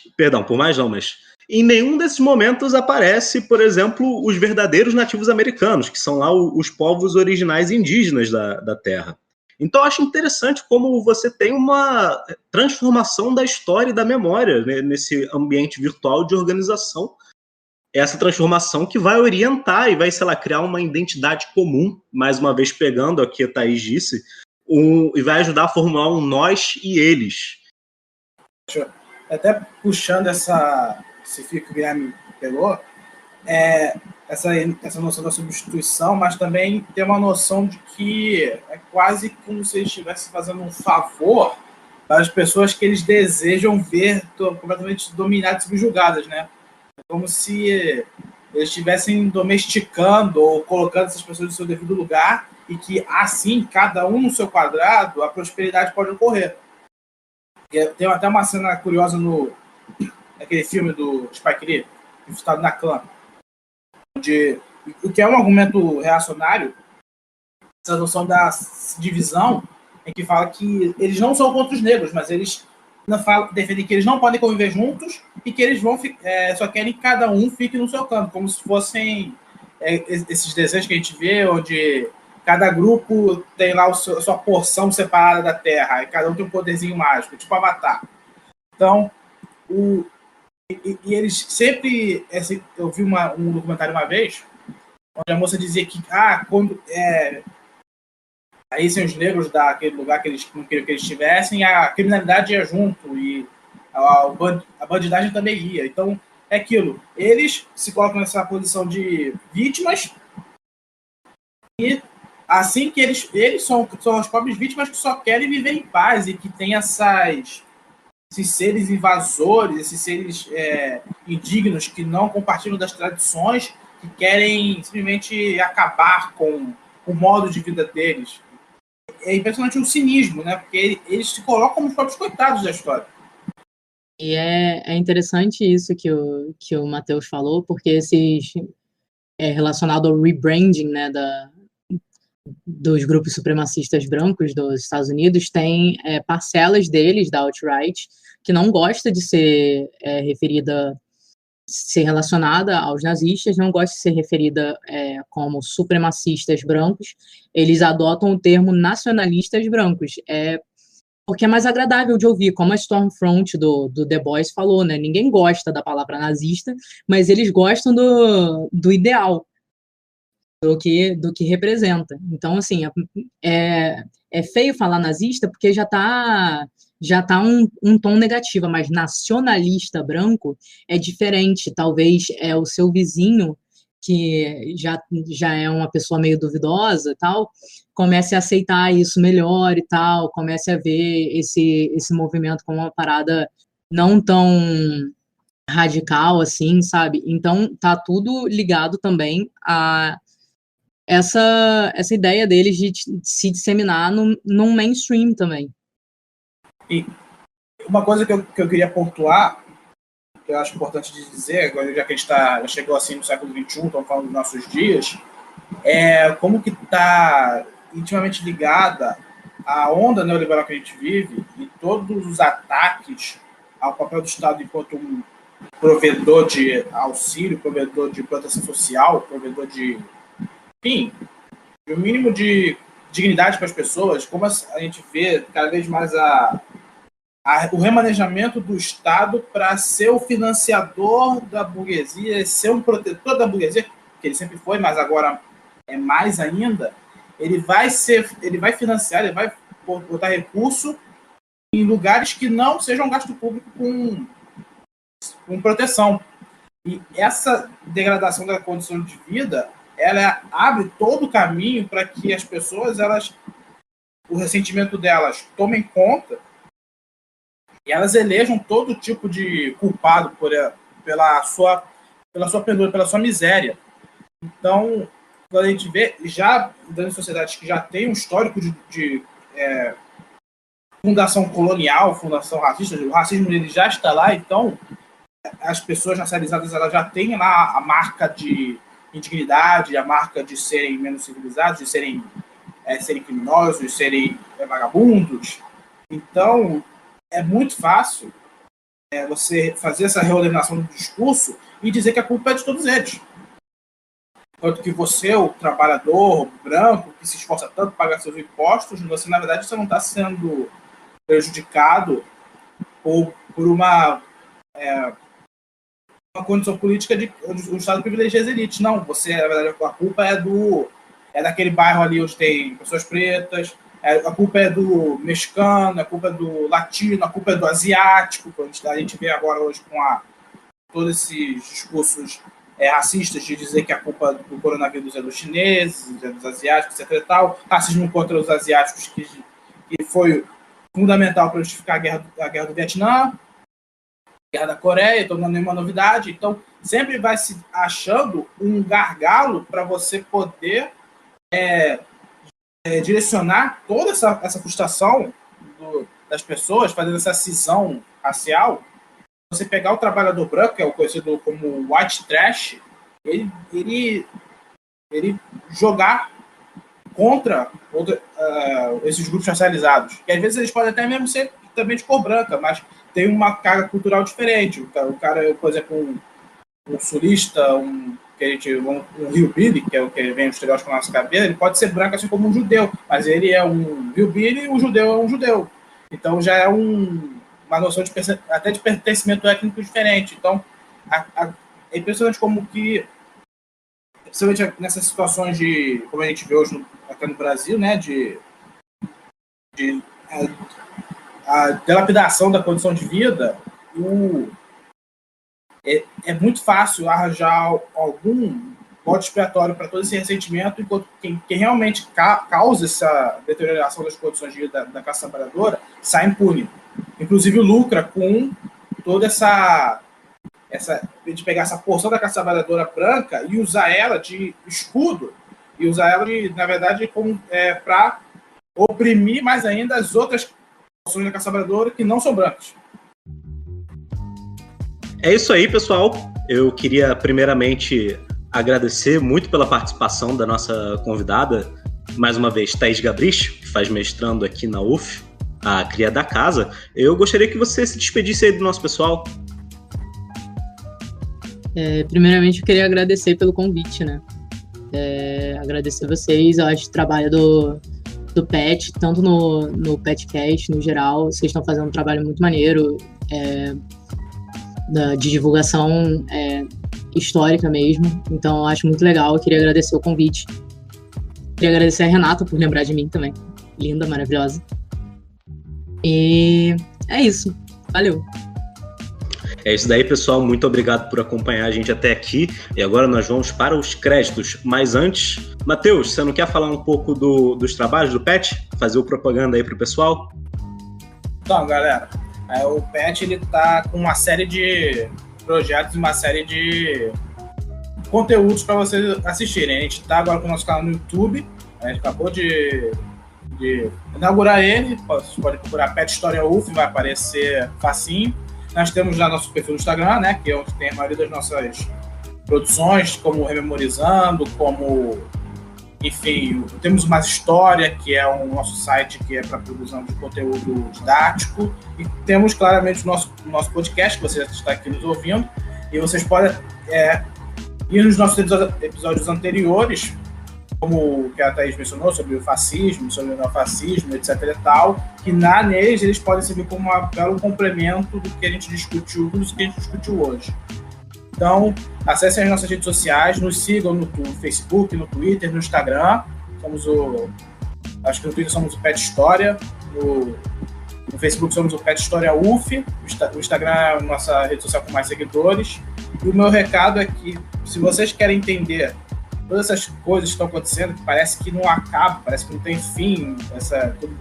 não, mas em nenhum desses momentos aparece, por exemplo, os verdadeiros nativos americanos, que são lá os povos originais indígenas da Terra. Então, eu acho interessante como você tem uma transformação da história e da memória, né, nesse ambiente virtual de organização. Essa transformação que vai orientar e vai, sei lá, criar uma identidade comum, mais uma vez pegando aqui a Thaís disse, e vai ajudar a formular um nós e eles. Até puxando esse fio que o Guilherme pegou, essa noção da substituição, mas também tem uma noção de que é quase como se eles estivessem fazendo um favor para as pessoas que eles desejam ver completamente dominadas e subjugadas, né? Como se eles estivessem domesticando ou colocando essas pessoas no seu devido lugar e que, assim, cada um no seu quadrado, a prosperidade pode ocorrer. Tem até uma cena curiosa naquele filme do Spike Lee, Infiltrado na Clã, onde o que é um argumento reacionário, essa noção da divisão, em que fala que eles não são contra os negros, mas eles defendem que eles não podem conviver juntos e que eles só querem que cada um fique no seu canto, como se fossem esses desenhos que a gente vê, onde cada grupo tem lá a sua porção separada da Terra, e cada um tem um poderzinho mágico, tipo Avatar. Então, e eles sempre... eu vi um documentário uma vez, onde a moça dizia que quando aí são os negros daquele lugar que eles não queriam que eles estivessem, a criminalidade ia junto e a bandidagem também ia. Então, é aquilo. Eles se colocam nessa posição de vítimas e assim que eles são as próprias vítimas que só querem viver em paz e que tem essas esses seres invasores, esses seres indignos que não compartilham das tradições, que querem simplesmente acabar com o modo de vida deles. É impressionante o cinismo, né? Porque eles se colocam como os próprios coitados da história. E é interessante isso que o Matheus falou, porque relacionado ao rebranding, né, dos grupos supremacistas brancos dos Estados Unidos, tem parcelas deles, da alt-right, que não gosta de ser ser relacionada aos nazistas, não gosta de ser referida como supremacistas brancos. Eles adotam o termo nacionalistas brancos, porque é mais agradável de ouvir, como a Stormfront do The Boys falou, né? Ninguém gosta da palavra nazista, mas eles gostam do ideal, do que representa. Então, assim, é feio falar nazista porque já tá um tom negativo, mas nacionalista branco é diferente. Talvez o seu vizinho, que já é uma pessoa meio duvidosa e tal, comece a aceitar isso melhor e tal, comece a ver esse movimento como uma parada não tão radical assim, sabe? Então, tá tudo ligado também a essa ideia deles de se disseminar num mainstream também. E uma coisa que eu queria pontuar, que eu acho importante de dizer, agora já que a gente já chegou assim no século XXI, estamos falando dos nossos dias, como que está intimamente ligada a onda neoliberal que a gente vive e todos os ataques ao papel do Estado enquanto um provedor de auxílio, provedor de proteção social, provedor de, enfim, o mínimo de dignidade para as pessoas, como a gente vê cada vez mais o remanejamento do Estado para ser o financiador da burguesia, ser um protetor da burguesia, que ele sempre foi, mas agora é mais ainda. Ele vai financiar, ele vai botar recurso em lugares que não sejam gasto público com proteção. E essa degradação da condição de vida, ela abre todo o caminho para que as pessoas, o ressentimento delas tomem conta e elas elejam todo tipo de culpado pela sua pendura, pela sua miséria. Então, quando a gente vê, já das sociedades que já têm um histórico de fundação colonial, fundação racista, o racismo ele já está lá, então as pessoas racializadas elas já têm lá a marca de indignidade, a marca de serem menos civilizados, de serem criminosos, de serem vagabundos. Então, é muito fácil você fazer essa reordenação do discurso e dizer que a culpa é de todos eles. Enquanto que você, o trabalhador branco, que se esforça tanto para pagar seus impostos, você, na verdade, você não está sendo prejudicado por uma condição política de um Estado privilegia as elites. Não, você, na verdade, a culpa é daquele bairro ali onde tem pessoas pretas, a culpa é do mexicano, a culpa é do latino, a culpa é do asiático, que a gente vê agora hoje com todos esses discursos racistas de dizer que a culpa do coronavírus é dos chineses, é dos asiáticos, etc. E tal. Racismo contra os asiáticos que foi fundamental para justificar a guerra do Vietnã, a guerra da Coreia, então não é nenhuma novidade. Então, sempre vai se achando um gargalo para você poder direcionar toda essa frustração das pessoas, fazendo essa cisão racial. Você pegar o trabalhador branco, que é o conhecido como white trash, ele jogar contra esses grupos racializados. Que às vezes eles podem até mesmo ser também de cor branca, mas tem uma carga cultural diferente. O cara, por exemplo, um sulista, um hillbilly, que é o que vem no estereótipo na nossa cabeça, ele pode ser branco assim como um judeu, mas ele é um hillbilly e um judeu é um judeu. Então já é uma noção até de pertencimento étnico diferente. Então, é impressionante como que, principalmente nessas situações como a gente vê hoje até no Brasil, né, a delapidação da condição de vida, é muito fácil arranjar algum bode expiatório para todo esse ressentimento, enquanto quem realmente causa essa deterioração das condições de vida da classe trabalhadora sai impune. inclusive lucra com toda essa de pegar essa porção da classe trabalhadora branca e usar ela de escudo, e usar ela, na verdade, para oprimir mais ainda as outras porções da classe trabalhadora que não são brancas. É isso aí, pessoal. Eu queria, primeiramente, agradecer muito pela participação da nossa convidada, mais uma vez, Thaís Gabrich, que faz mestrando aqui na UF, a cria da casa. Eu gostaria que você se despedisse aí do nosso pessoal. Primeiramente, eu queria agradecer pelo convite, né? Agradecer vocês. Eu acho que o trabalho do PET, tanto no PETcast, no geral, vocês estão fazendo um trabalho muito maneiro, de divulgação histórica mesmo. Então, eu acho muito legal. Eu queria agradecer o convite. Queria agradecer a Renata por lembrar de mim também. Linda, maravilhosa. E é isso. Valeu. É isso daí, pessoal. Muito obrigado por acompanhar a gente até aqui. E agora nós vamos para os créditos. Mas antes, Matheus, você não quer falar um pouco dos trabalhos do PET? Fazer o propaganda aí pro pessoal? Então, galera, o PET ele tá com uma série de projetos, uma série de conteúdos para vocês assistirem. A gente tá agora com o nosso canal no YouTube. A gente acabou de inaugurar ele. Vocês podem procurar PET História UF, vai aparecer facinho. Nós temos já nosso perfil no Instagram, né, que é onde tem a maioria das nossas produções, como Rememorizando, enfim, temos uma história, que é o nosso site, que é para produção de conteúdo didático, e temos claramente o nosso podcast, que você está aqui nos ouvindo, e vocês podem ir nos nossos episódios anteriores, como o que a Thaís mencionou, sobre o fascismo, sobre o neofascismo, etc. e tal, que neles eles podem servir como um belo complemento do que a gente discutiu, tudo isso que a gente discutiu hoje. Então, acessem as nossas redes sociais, nos sigam no Facebook, no Twitter, no Instagram. Acho que no Twitter somos o PET História, no Facebook somos o PET História UF, o Instagram é a nossa rede social com mais seguidores. E o meu recado é que, se vocês querem entender todas essas coisas que estão acontecendo, que parece que não acaba, parece que não tem fim,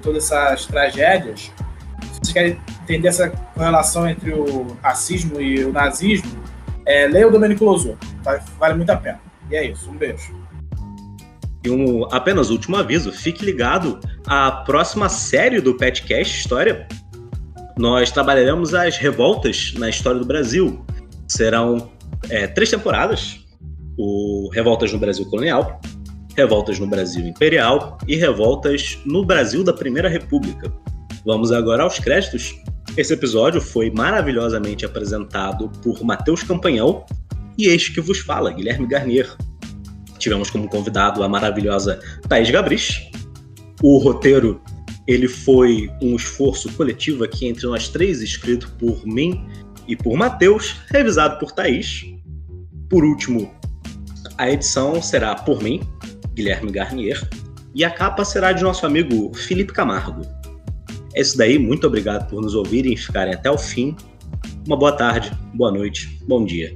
todas essas tragédias, se vocês querem entender essa correlação entre o racismo e o nazismo, leia o Domênico Lozoya, vale muito a pena. E é isso, um beijo. E apenas último aviso, fique ligado à próxima série do PETcast História. Nós trabalharemos as revoltas na história do Brasil. Serão 3 temporadas. O Revoltas no Brasil Colonial, Revoltas no Brasil Imperial e Revoltas no Brasil da Primeira República. Vamos agora aos créditos. Esse episódio foi maravilhosamente apresentado por Matheus Campanhão e este que vos fala, Guilherme Garnier. Tivemos como convidado a maravilhosa Thaís Gabrich. O roteiro ele foi um esforço coletivo aqui entre nós 3, escrito por mim e por Matheus, revisado por Thaís. Por último, a edição será por mim, Guilherme Garnier, e a capa será de nosso amigo Felipe Camargo. É isso daí, muito obrigado por nos ouvirem e ficarem até o fim. Uma boa tarde, boa noite, bom dia.